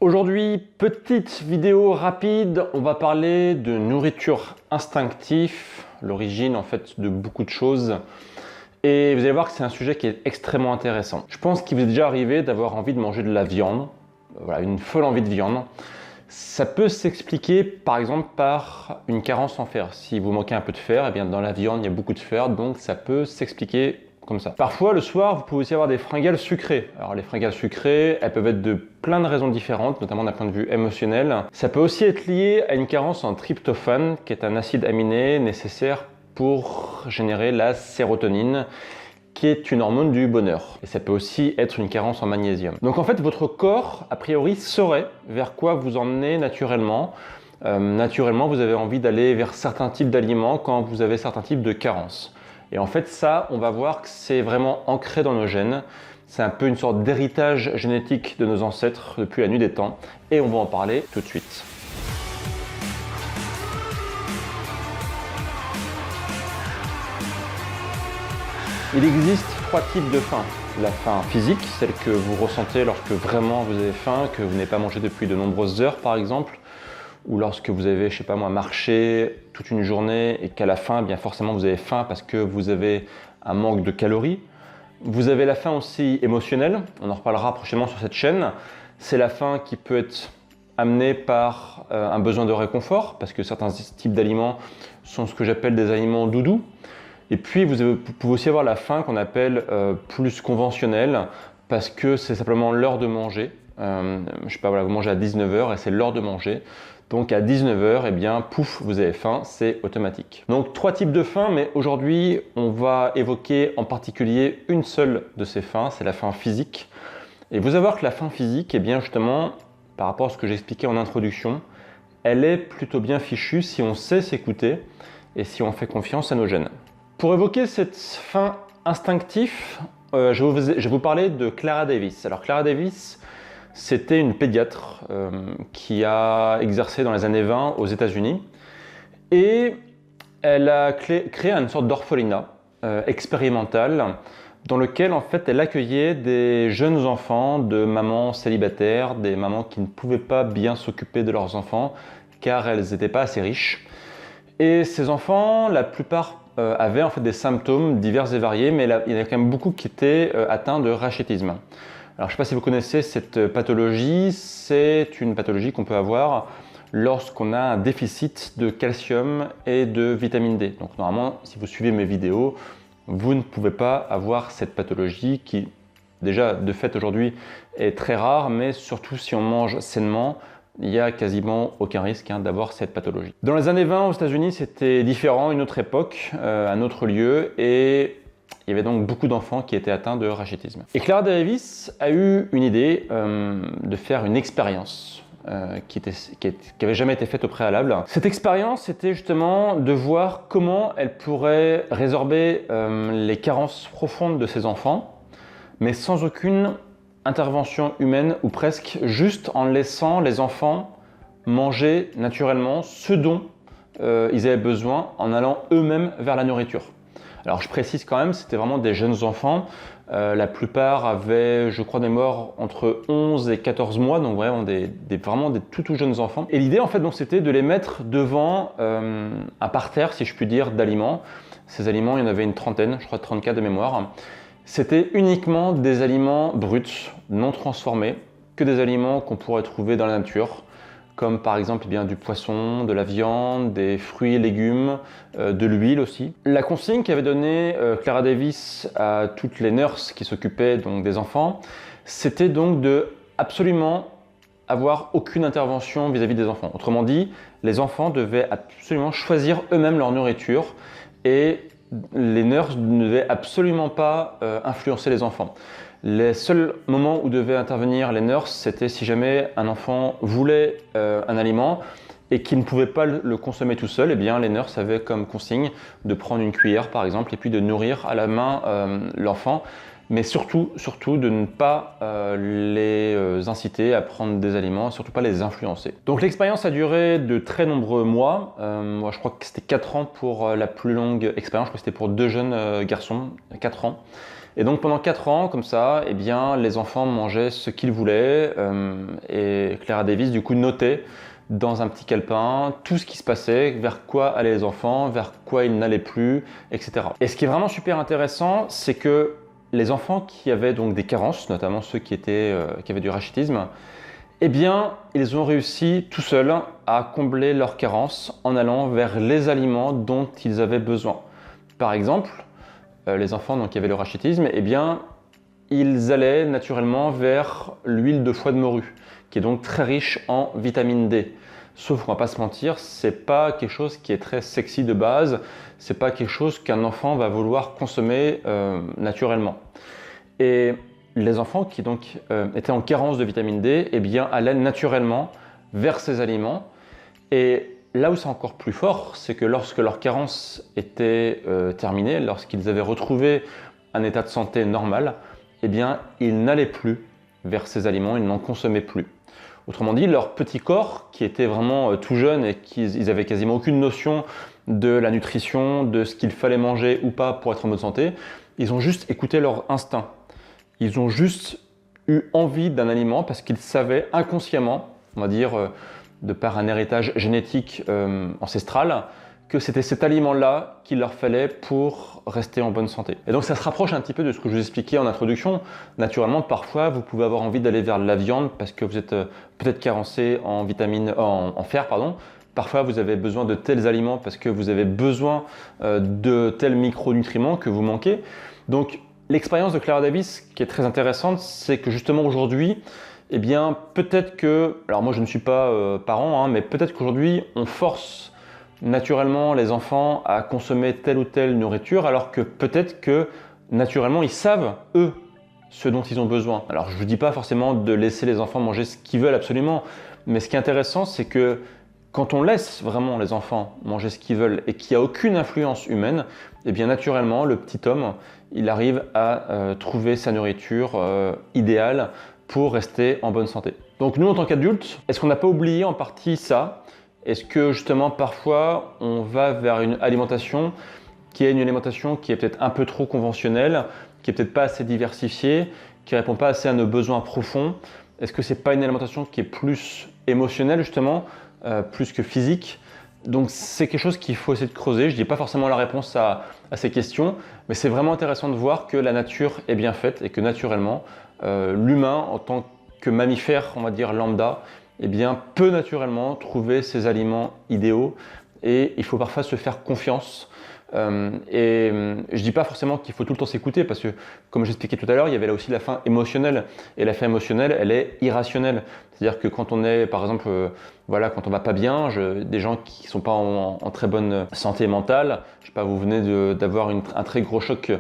Aujourd'hui, petite vidéo rapide, on va parler de nourriture instinctive, l'origine en fait de beaucoup de choses. Et vous allez voir que c'est un sujet qui est extrêmement intéressant. Je pense qu'il vous est déjà arrivé d'avoir envie de manger de la viande, voilà, une folle envie de viande. Ça peut s'expliquer par exemple par une carence en fer. Si vous manquez un peu de fer, eh bien dans la viande il y a beaucoup de fer, donc ça peut s'expliquer comme ça. Parfois le soir, vous pouvez aussi avoir des fringales sucrées. Alors les fringales sucrées, elles peuvent être de plein de raisons différentes, notamment d'un point de vue émotionnel. Ça peut aussi être lié à une carence en tryptophane, qui est un acide aminé nécessaire pour générer la sérotonine, qui est une hormone du bonheur. Et ça peut aussi être une carence en magnésium. Donc en fait, votre corps, a priori, saurait vers quoi vous emmenez naturellement. Naturellement, vous avez envie d'aller vers certains types d'aliments quand vous avez certains types de carences. Et en fait, ça, on va voir que c'est vraiment ancré dans nos gènes. C'est un peu une sorte d'héritage génétique de nos ancêtres depuis la nuit des temps. Et on va en parler tout de suite. Il existe trois types de faim. La faim physique, celle que vous ressentez lorsque vraiment vous avez faim, que vous n'avez pas mangé depuis de nombreuses heures par exemple, ou lorsque vous avez, je sais pas moi, marché toute une journée et qu'à la fin, bien forcément vous avez faim parce que vous avez un manque de calories. Vous avez la faim aussi émotionnelle, on en reparlera prochainement sur cette chaîne. C'est la faim qui peut être amenée par un besoin de réconfort, parce que certains types d'aliments sont ce que j'appelle des aliments doudous. Et puis vous pouvez aussi avoir la faim qu'on appelle plus conventionnelle, parce que c'est simplement l'heure de manger. Je sais pas, voilà, vous mangez à 19h et c'est l'heure de manger. Donc à 19h, eh bien, pouf, vous avez faim, c'est automatique. Donc trois types de faim, mais aujourd'hui, on va évoquer en particulier une seule de ces faims, c'est la faim physique. Et vous allez voir que la faim physique, eh bien justement, par rapport à ce que j'ai expliqué en introduction, elle est plutôt bien fichue si on sait s'écouter et si on fait confiance à nos gènes. Pour évoquer cette faim instinctive, je vais vous parler de Clara Davis. Alors Clara Davis, c'était une pédiatre qui a exercé dans les années 20 aux États-Unis et elle a créé une sorte d'orphelinat expérimental dans lequel en fait elle accueillait des jeunes enfants de mamans célibataires, des mamans qui ne pouvaient pas bien s'occuper de leurs enfants car elles n'étaient pas assez riches. Et ces enfants, la plupart avaient en fait des symptômes divers et variés, mais il y en a quand même beaucoup qui étaient atteints de rachitisme. Alors, je ne sais pas si vous connaissez cette pathologie, c'est une pathologie qu'on peut avoir lorsqu'on a un déficit de calcium et de vitamine D. Donc normalement, si vous suivez mes vidéos, vous ne pouvez pas avoir cette pathologie qui, déjà de fait aujourd'hui, est très rare, mais surtout si on mange sainement, il n'y a quasiment aucun risque d'avoir cette pathologie. Dans les années 20 aux États-Unis, c'était différent, une autre époque, un autre lieu, et il y avait donc beaucoup d'enfants qui étaient atteints de rachitisme. Et Clara Davis a eu une idée de faire une expérience qui n'avait jamais été faite au préalable. Cette expérience, c'était justement de voir comment elle pourrait résorber les carences profondes de ces enfants, mais sans aucune intervention humaine ou presque, juste en laissant les enfants manger naturellement ce dont ils avaient besoin en allant eux-mêmes vers la nourriture. Alors je précise quand même, c'était vraiment des jeunes enfants. La plupart avaient, je crois, des morts entre 11 et 14 mois, donc vraiment des tout jeunes enfants. Et l'idée en fait, c'était de les mettre devant un parterre, si je puis dire, d'aliments. Ces aliments, il y en avait une trentaine, je crois 34 de mémoire. C'était uniquement des aliments bruts, non transformés, que des aliments qu'on pourrait trouver dans la nature, comme par exemple du poisson, de la viande, des fruits et légumes, de l'huile aussi. La consigne qu'avait donnée Clara Davis à toutes les nurses qui s'occupaient donc des enfants, c'était donc de absolument avoir aucune intervention vis-à-vis des enfants. Autrement dit, les enfants devaient absolument choisir eux-mêmes leur nourriture et les nurses ne devaient absolument pas influencer les enfants. Les seuls moments où devaient intervenir les nurses, c'était si jamais un enfant voulait un aliment et qu'il ne pouvait pas le consommer tout seul, eh bien les nurses avaient comme consigne de prendre une cuillère par exemple et puis de nourrir à la main l'enfant, mais surtout de ne pas les inciter à prendre des aliments, surtout pas les influencer. Donc l'expérience a duré de très nombreux mois. Moi je crois que c'était 4 ans pour la plus longue expérience, je crois que c'était pour 2 jeunes garçons, 4 ans. Et donc pendant 4 ans, comme ça, eh bien, les enfants mangeaient ce qu'ils voulaient et Clara Davis du coup notait dans un petit calepin tout ce qui se passait, vers quoi allaient les enfants, vers quoi ils n'allaient plus, etc. Et ce qui est vraiment super intéressant, c'est que les enfants qui avaient donc des carences, notamment ceux qui avaient du rachitisme, eh bien, ils ont réussi tout seuls à combler leurs carences en allant vers les aliments dont ils avaient besoin. Par exemple, les enfants donc, qui avaient le rachitisme, eh bien, ils allaient naturellement vers l'huile de foie de morue, qui est donc très riche en vitamine D. Sauf qu'on va pas se mentir, c'est pas quelque chose qui est très sexy de base, c'est pas quelque chose qu'un enfant va vouloir consommer naturellement. Et les enfants qui donc étaient en carence de vitamine D, eh bien, allaient naturellement vers ces aliments. Et là où c'est encore plus fort, c'est que lorsque leur carence était terminée, lorsqu'ils avaient retrouvé un état de santé normal, eh bien, ils n'allaient plus vers ces aliments, ils n'en consommaient plus. Autrement dit, leur petit corps, qui était vraiment tout jeune et qu'ils n'avaient quasiment aucune notion de la nutrition, de ce qu'il fallait manger ou pas pour être en bonne santé, ils ont juste écouté leur instinct. Ils ont juste eu envie d'un aliment parce qu'ils savaient inconsciemment, on va dire de par un héritage génétique ancestral, que c'était cet aliment-là qu'il leur fallait pour rester en bonne santé. Et donc ça se rapproche un petit peu de ce que je vous expliquais en introduction. Naturellement, parfois, vous pouvez avoir envie d'aller vers la viande parce que vous êtes peut-être carencé en fer, pardon. Parfois, vous avez besoin de tels aliments parce que vous avez besoin de tels micronutriments que vous manquez. Donc, l'expérience de Clara Davis qui est très intéressante, c'est que justement aujourd'hui, eh bien, peut-être que, alors moi je ne suis pas parent, mais peut-être qu'aujourd'hui, on force naturellement les enfants à consommer telle ou telle nourriture, alors que peut-être que naturellement ils savent, eux, ce dont ils ont besoin. Alors je ne vous dis pas forcément de laisser les enfants manger ce qu'ils veulent absolument, mais ce qui est intéressant, c'est que quand on laisse vraiment les enfants manger ce qu'ils veulent et qu'il n'y a aucune influence humaine, eh bien naturellement le petit homme, il arrive à trouver sa nourriture idéale pour rester en bonne santé. Donc nous en tant qu'adultes, est-ce qu'on n'a pas oublié en partie ça ? Est-ce que justement parfois on va vers une alimentation qui est peut-être un peu trop conventionnelle, qui est peut-être pas assez diversifiée, qui répond pas assez à nos besoins profonds? Est-ce que c'est pas une alimentation qui est plus émotionnelle justement, plus que physique? Donc c'est quelque chose qu'il faut essayer de creuser. Je dis pas forcément la réponse à ces questions, mais c'est vraiment intéressant de voir que la nature est bien faite et que naturellement l'humain en tant que mammifère, on va dire lambda, eh bien, peut naturellement trouver ses aliments idéaux et il faut parfois se faire confiance. Et je ne dis pas forcément qu'il faut tout le temps s'écouter parce que, comme j'expliquais tout à l'heure, il y avait là aussi la faim émotionnelle. Et la faim émotionnelle, elle est irrationnelle. C'est-à-dire que quand on est, par exemple, quand on va pas bien, des gens qui ne sont pas en très bonne santé mentale, je sais pas, vous venez d'avoir un très gros choc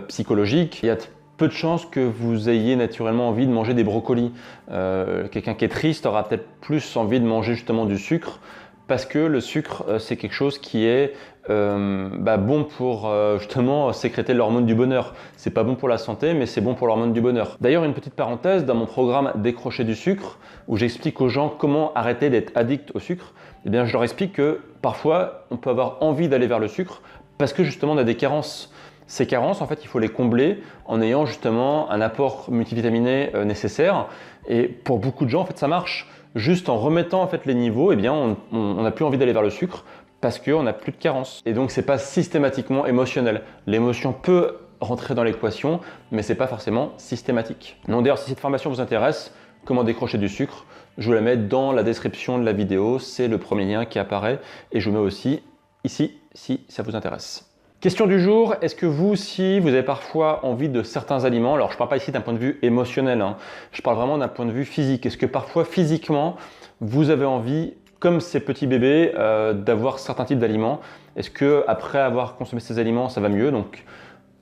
psychologique, il y a peu de chances que vous ayez naturellement envie de manger des brocolis. Quelqu'un qui est triste aura peut-être plus envie de manger justement du sucre parce que le sucre, c'est quelque chose qui est bon pour justement sécréter l'hormone du bonheur. C'est pas bon pour la santé, mais c'est bon pour l'hormone du bonheur. D'ailleurs, une petite parenthèse, dans mon programme Décrocher du sucre, où j'explique aux gens comment arrêter d'être addict au sucre, eh bien, je leur explique que parfois, on peut avoir envie d'aller vers le sucre parce que justement, on a des carences. Ces carences, en fait, il faut les combler en ayant justement un apport multivitaminé nécessaire. Et pour beaucoup de gens, en fait, ça marche. Juste en remettant en fait les niveaux, eh bien, on n'a plus envie d'aller vers le sucre parce qu'on n'a plus de carences. Et donc, c'est pas systématiquement émotionnel. L'émotion peut rentrer dans l'équation, mais c'est pas forcément systématique. Donc d'ailleurs, si cette formation vous intéresse, comment décrocher du sucre, je vous la mets dans la description de la vidéo. C'est le premier lien qui apparaît et je vous mets aussi ici si ça vous intéresse. Question du jour, est-ce que vous aussi, vous avez parfois envie de certains aliments? Alors, je ne parle pas ici d'un point de vue émotionnel, je parle vraiment d'un point de vue physique. Est-ce que parfois, physiquement, vous avez envie, comme ces petits bébés, d'avoir certains types d'aliments? Est-ce que après avoir consommé ces aliments, ça va mieux? Donc,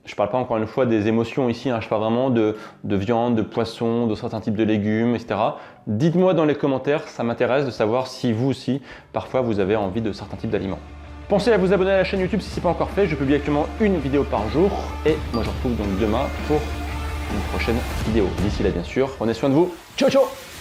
je ne parle pas encore une fois des émotions ici, je parle vraiment de viande, de poisson, de certains types de légumes, etc. Dites-moi dans les commentaires, ça m'intéresse de savoir si vous aussi, parfois, vous avez envie de certains types d'aliments. Pensez à vous abonner à la chaîne YouTube si ce n'est pas encore fait, je publie actuellement une vidéo par jour et moi je vous retrouve donc demain pour une prochaine vidéo. D'ici là bien sûr, prenez soin de vous, ciao ciao!